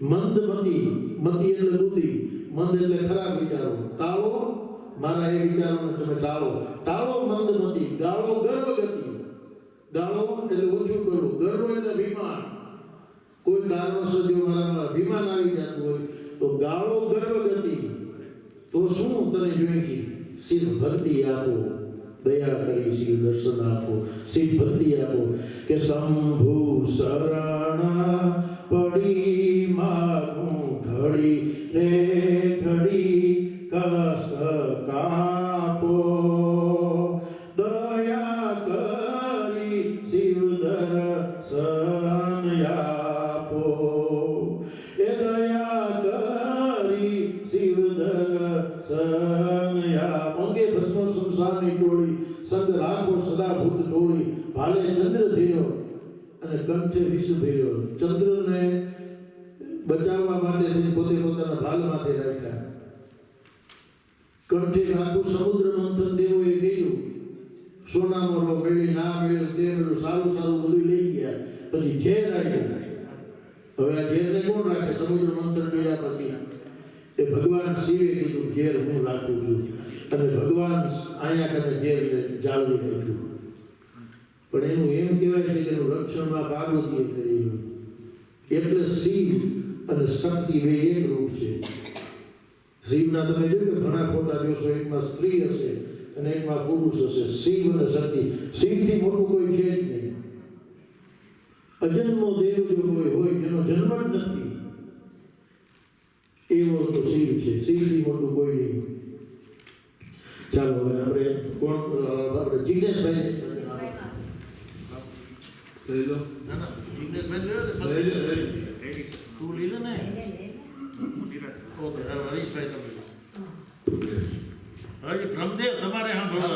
મંદમતી, મતિ એટલે બુદ્ધિ, મંદ એટલે ખરાબ વિચારો, ટાળો મારા એ વિચારોને તમે ટાળો. ટાળો મંદમતી, ગાળો ગર્વગતિ. ગાળો એટલે ઓછું કરવું, ગર્વ એટલે અભિમાન. કોઈ કારણોસર જો મારામાં અભિમાન આવી જતું હોય તો ગાળો ગર્વગતિ. તો શું તને જોઈએ? શિવ ભક્તિ આપો, દયા કરી શિવ દર્શન આપો, શિવ ભક્તિ આપો કે શંભુ શરણા પડી માગું ઘડી રે ઘડી કષ્ટ કાપો, દયા કરી શિવ દર્શન આપો, એ દયા કરી શિવ દર્શન આપો. અંગે ભસ્મ સંસારની ટોળી, સંગ રાખો સદા ભૂત ટોળી, ભાલે ચંદ્ર થયો અને કંઠે વિષ ભર્યો. ચંદ્રને બચાવવા માટે પોતે પોતાના ભાલમાંથી રાખ્યા. કંઠે રાખું સમુદ્ર મંથન દેવોએ કહ્યું, સોનાનો રો મેળી ના મેળ્યો તે મેળ્યું, સારું સારું બધું લઈ ગયા. પછી ઝેર આવ્યું. હવે આ ઝેરને કોણ રાખે? સમુદ્ર મંથન મેળ્યા પછી એ ભગવાન શિવે કીધું ઝેર હું રાખું છું, અને ભગવાન આયા કરે ઝેરને જાળવી રાખ્યું. પણ એનું એમ કહેવાય છે કે એનું રક્ષણમાં પાર્વતીએ કર્યું. એટલે શિવ અને શક્તિ બે એક રૂપ છે. શિવના તમે જોયું કે ઘણા ફોટા જોશો, એકમાં સ્ત્રી હશે અને એકમાં પુરુષ હશે. શિવ અને શક્તિ, શિવથી મોટું કોઈ છે જ નહીં. અજન્મો દેવ જો કોઈ હોય જેનો જન્મ જ નથી, એવો તો શિવ છે. શિવથી મોટું કોઈ નહીં. ચાલો હવે આપણે જિજ્ઞેશભાઈ લઈ લો. ના ના, જિજ્ઞેશભાઈ લઈ લો. તું લઈ લે ને. ઓકે, હરીશભાઈ તમે હજી બ્રહ્મદેવ તમારે સાંભળો.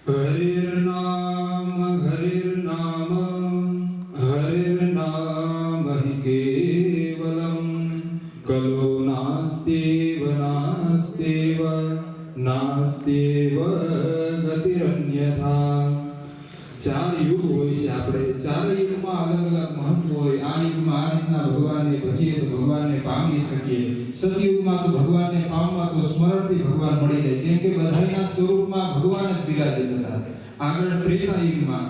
હરિર્નામ હરિર્નામ હરિર્નામ હિ કેવલમ કલો નાસ્ત્યેવ નાસ્ત્યેવ નાસ્ત્યેવ ગતિરન્યથા. ચાર યુગ હોય છે. આપણે ચાર યુગમાં અલગ અલગ મહત્વ હોય. આ યુગમાં આ રીતના ભગવાનને ભજીએ તો ભગવાનને પામી શકીએ. સતયુગમાં તો ભગવાનને પામવા તો સ્મરણથી ભગવાન મળી જાય, કેમ કે બધાના સ્વરૂપમાં ભગવાન જ બિરાજિત હતા. આગળ ત્રેતાયુગમાં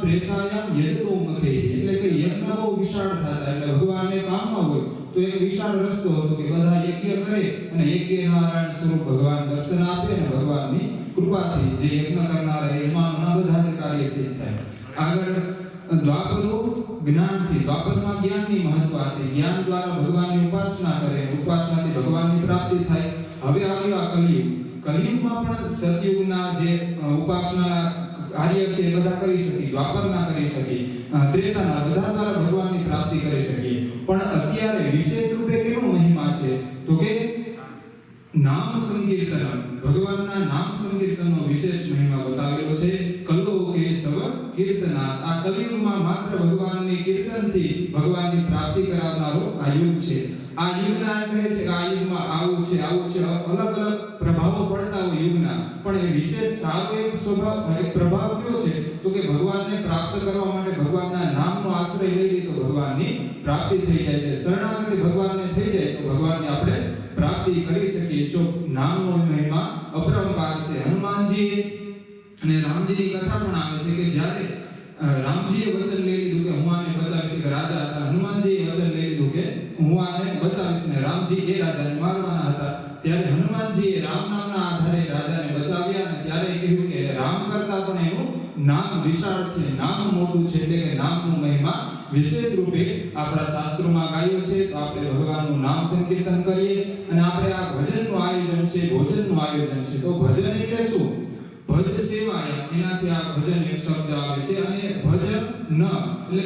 ત્રેતાયામ યજતો મુખે, એટલે કે યજ્ઞ બહુ વિશાળ થતા, એટલે ભગવાનને પામવા હોય તો એક વિશાળ રસ્તો હતો કે બધા યજ્ઞ કરે અને યજ્ઞ નારાયણ સ્વરૂપ ભગવાન દર્શન આપે અને ભગવાનની કૃપાથી જે યજ્ઞ કરનારા એમાં ઘણા બધા કાર્ય સિદ્ધ થાય. આગળ દ્વાપરો જ્ઞાનથી, દ્વાપરમાં જ્ઞાનની મહત્વ હતી. જ્ઞાન દ્વારા ભગવાનની ઉપાસના કરે, ઉપાસનાથી ભગવાનની પ્રાપ્તિ થાય. હવે આવ્યો આ કલિયુગ. કલિયુગમાં પણ સતયુગના જે ઉપાસના કાર્ય છે એ બધા કરી શકી, દ્વાપરના કરી શકી, ત્રેતાના બધા દ્વારા ભગવાનની પ્રાપ્તિ કરી શકી. પણ અત્યારે વિશેષ રૂપે કેવો મહિમા છે તો કે નામ સંકીર્તન, ભગવાનના નામ સંકીર્તનનો વિશેષ મહિમા બતાવેલો છે. કલો કેશવ કીર્તના. આ કલિયુગમાં માત્ર ભગવાનની કીર્તનથી ભગવાનની પ્રાપ્તિ કરાવનારો આ યુગ છે. આ યુગના કહે છે કે આ યુગમાં આવું છે, આવું છે, અલગ અલગ પ્રભાવો પડતા હોય યુગના. પણ એ વિશેષ સારો એક પ્રભાવ કયો છે તો કે ભગવાનને પ્રાપ્ત કરવા માટે ભગવાનના નામનો આશ્રય લઈ લે તો ભગવાનની પ્રાપ્તિ થઈ જાય છે. શરણાગતિ ભગવાનને થઈ જાય તો ભગવાનની આપણે પ્રાપ્તિ કરી શકીએ. જો નામનો મહિમા અપરંપાર છે. હનુમાનજી અને રામજીની કથા પણ આવે છે કે જ્યારે રામજીએ વચન લઈ લીધું કે હું આને બચાવીશ, કે રાજા હતા, હનુમાનજીએ વચન લઈ લીધું કે હું આને બચાવીશ, ને રામજી એ રાજાને મારવાના હતા. ત્યારે હનુમાનજીએ રામ નામના આધારે રાજાને બચાવ્યા અને ત્યારે કહ્યું કે રામ કરતા પણ એનું નામ વિશાળ છે, નામ મોટું છે, એટલે કે નામનો મહિમા વિશેષ રૂપે આપણા શાસ્ત્રોમાં ગાયો છે. તો આપણે ભગવાનનું નામ સંકીર્તન કરીએ અને આપણે આ ભજનનું આયોજન છે, ભોજનનું આયોજન છે. તો ભજન એટલે શું? ભજ સેવાય, એનાથી આ ભજન એક શબ્દ આવે છે. અને ભજ ન એટલે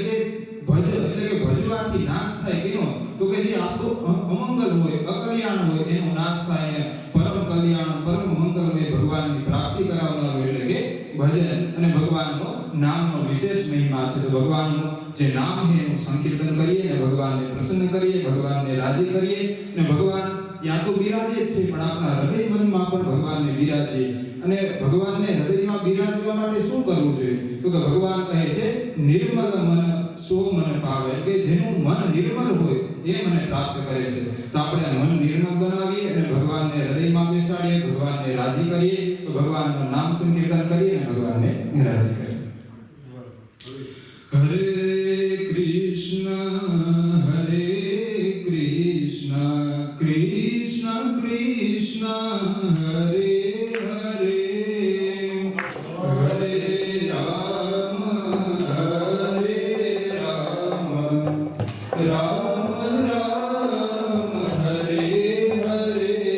કે ભજવાથી નાશ થાય કેનો તો કે જે આપણું અમંગલ હોય, અકલ્યાણ હોય એનો નાશ થાય ને પરમ કલ્યાણ, પરમ મંગલ હોય ભગવાનની પ્રાપ્તિ કરાવનાર એટલે કે ભજન. અને ભગવાનનો નામનો વિશેષ મહિમા છે. તો ભગવાનનું જે નામ છે એનું સંકીર્તન કરીએ અને ભગવાનને પ્રસન્ન કરીએ, ભગવાનને રાજી કરીએ. અને ભગવાન ત્યાં તો બિરાજે જ છે પણ આપણા હૃદય મનમાં પણ ભગવાનને બિરાજે. અને ભગવાનને હૃદયમાં બિરાજવા માટે શું કરવું જોઈએ તો કે ભગવાન કહે છે નિર્મલ મન સો મન પાવે, કે જેનું મન નિર્મલ હોય એ મને પ્રાપ્ત કરે છે. તો આપણે મન નિર્મળ બનાવીએ અને ભગવાનને હૃદયમાં બેસાડીએ, ભગવાનને રાજી કરીએ, તો ભગવાનનું નામ સંકીર્તન કરીએ અને ભગવાનને રાજી કરીએ. હરે કૃષ્ણ કૃષ્ણ કૃષ્ણ હરે હરે, હરે રામ રામ રામ હરે હરે, હરે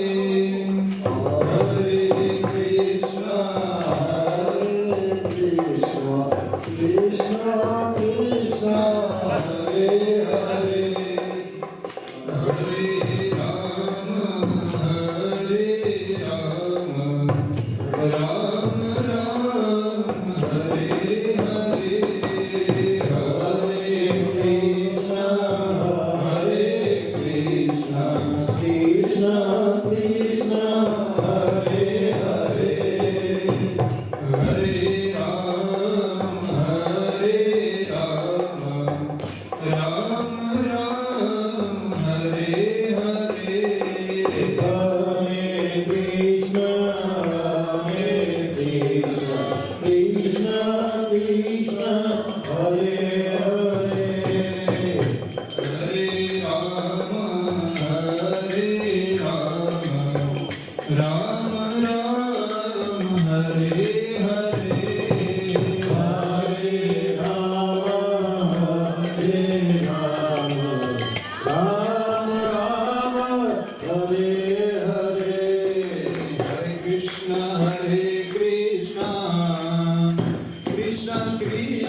Radhe,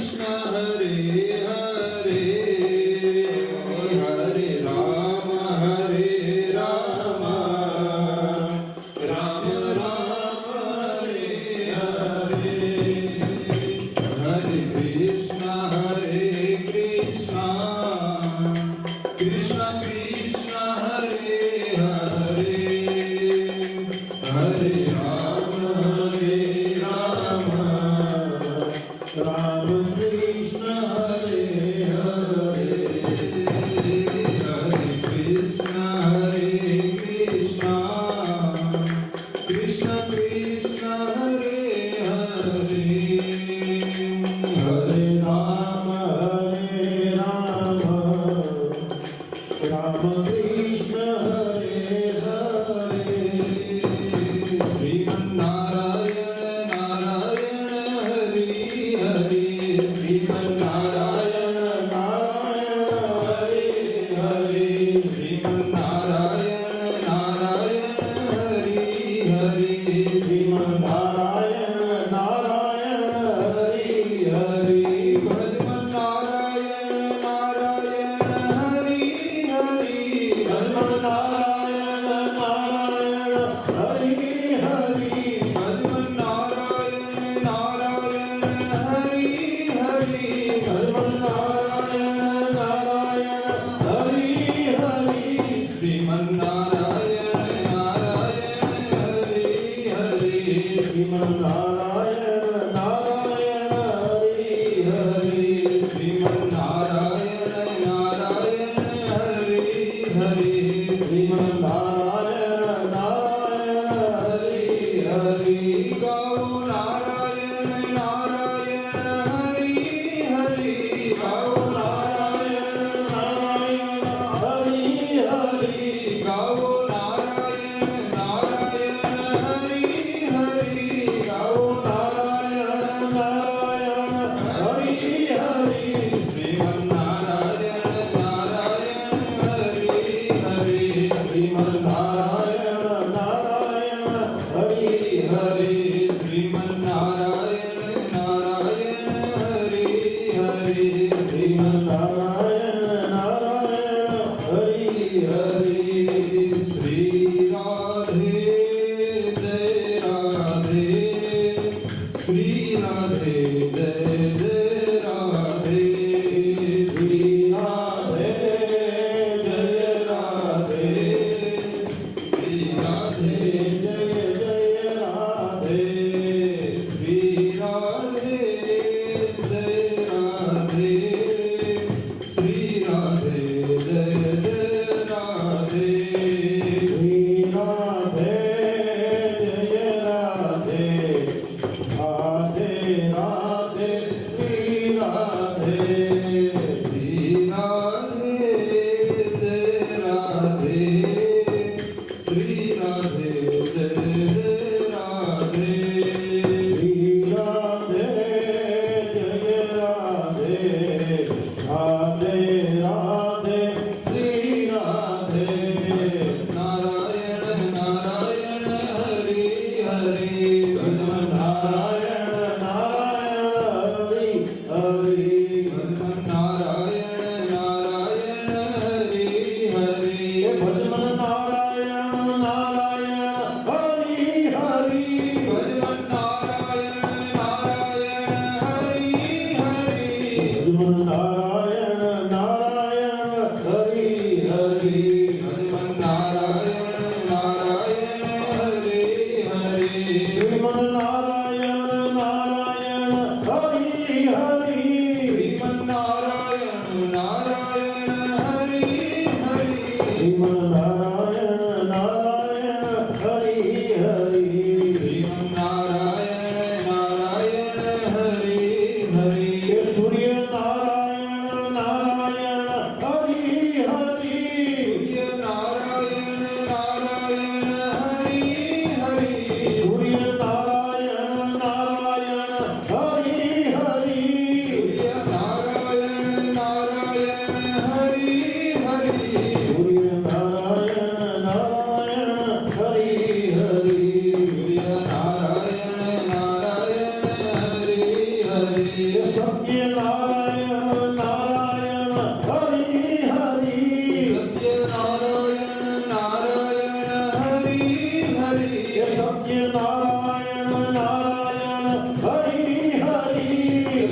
Jai Jai Shri Radhe જય જય રાધે શ્રી રાધે જય રાધે રાધે રાધે શ્રી રાધે નારાયણ નારાયણ હરિ હરિ નારાયણ નારાયણ હરિ હરિ નારાયણ નારાયણ હરિ હરિ ભજન નારાયણ નારાયણ હરિ હરિ ભજન નારાયણ નારાયણ હરિ હરિ ભજન નારાયણ નારાયણ હરિ હરિ ભજન નારાયણ નારાયણ હરિ હરિ શ્રીમન નારાયણ નારાયણ હરિ હરિ શ્રીમન નારાયણ નારાયણ હરિ હરિ શ્રીમન નારાયણ નારાયણ હરિ હરિ શ્રીમન નારાયણ નારાયણ હરિ હરિ સૂર્ય નારાયણ નારાયણ હરિ હરિ સૂર્ય નારાયણ નારાયણ હરિ હરિ સૂર્ય નારાયણ નારાયણ હરિ હરિ સૂર્ય નારાયણ નારાયણ હરિ હરિ સૂર્ય નારાયણ નારાયણ હરિ હરિ સૂર્ય નારાયણ નારાયણ હરિ હરિ સત્ય નારાયણ નારાયણ હરિ હરિ સત્ય નારાયણ નારાયણ હરિ હરિ સત્ય નારાયણ નારાયણ હરિ હરિ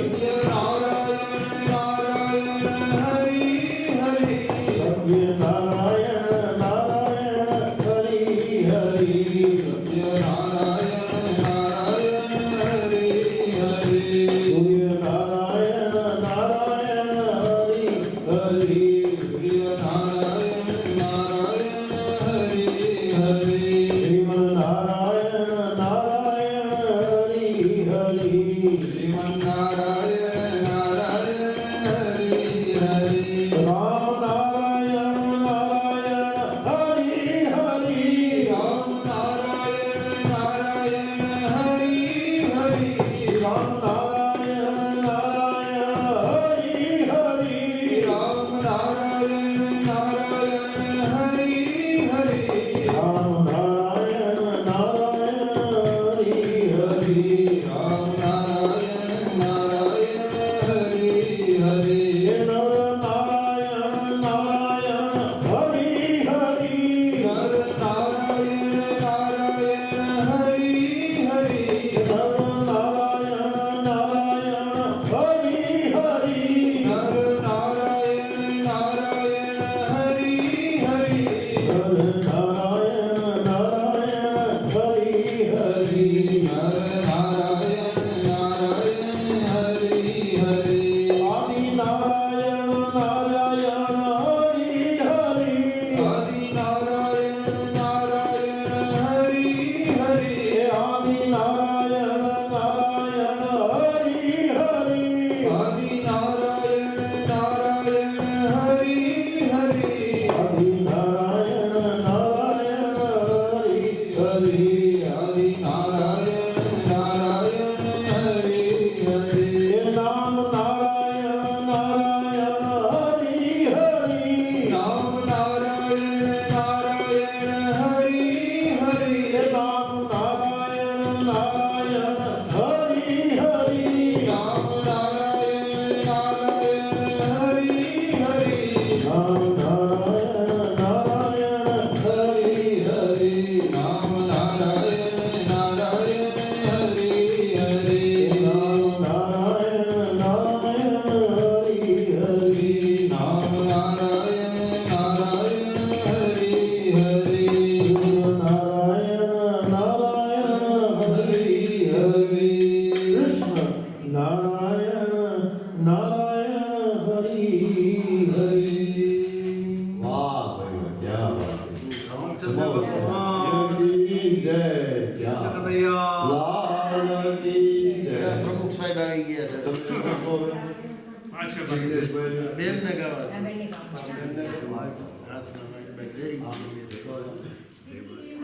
સત્ય નારાયણ નારાયણ હરિ હરિ સત્ય નારાયણ નારાયણ હરિ હરિ સત્ય નારાયણ નારાયણ હરિ હરિ સૂર્ય નારાયણ નારાયણ હરિ હરિ સૂર્ય નારાયણ નારાયણ હરિ હરિ શ્રીમન નારાયણ નારાયણ હરિ હરિ શ્રીમન નારાયણ નારાયણ હરિ હરિ રામ નારાયણ નારાયણ હરિ હરિ રામ નારાયણ નારાયણ હરિ હરિ રામ નારાયણ નારાયણ હરિ હરિ રામ નારાયણ નારાયણ હરિ હરિ રામ નારાયણ નારાયણ હરિ હરિ રામ નારાયણ નારાયણ હરિ હરિ નર નારાયણ નારાયણ હરિ હરિ નર નારાયણ નારાયણ હરિ હરિ નર નારાયણ નારાયણ હરિ હરિ નર નારાયણ નારાયણ હરિ હરિ નર નારાયણ નારાયણ હરિ હરિ નર નારાયણ નારાયણ હરિ હરિ આદિ નારાયણ નારાયણ હરિ હરિ આદિ નારાયણ નારાયણ હરિ હરિ આદિ નારાયણ નારાયણ હરિ હરિ આદિ નારાયણ નારાયણ હરિ હરિ આદિ નારાયણ નારાયણ હરિ હરિ આદિ નારાયણ નારાયણ હરિ હરિ નામ નારાયણ નારાયણ હરિ હરિ નામ નારાયણ નારાયણ હરિ હરિ નામ નારાયણ નારાયણ હરિ હરિ નામ નારાયણ નારાયણ હરિ હરિ નામ નારાયણ નારાયણ હરિ હરિ નામ નારાયણ નારાયણ હરિ હરિ નામ નારાયણ નારાયણ હરિ હરિ નામ નારાયણ નારાયણ હરિ હરિ નારાયણ નારાયણ હરિ હરિ કૃષ્ણ નારાયણ નારાયણ હરિ હરિ વાહ ભાઈ ક્યાં વાત છે જય ક્યાં લાલ કી જય પ્રમુખ સાહેબ આવી ગયા છે બેન ને ગાવા બેનને ગાવા. બેન ને ગાવા. જય માતા.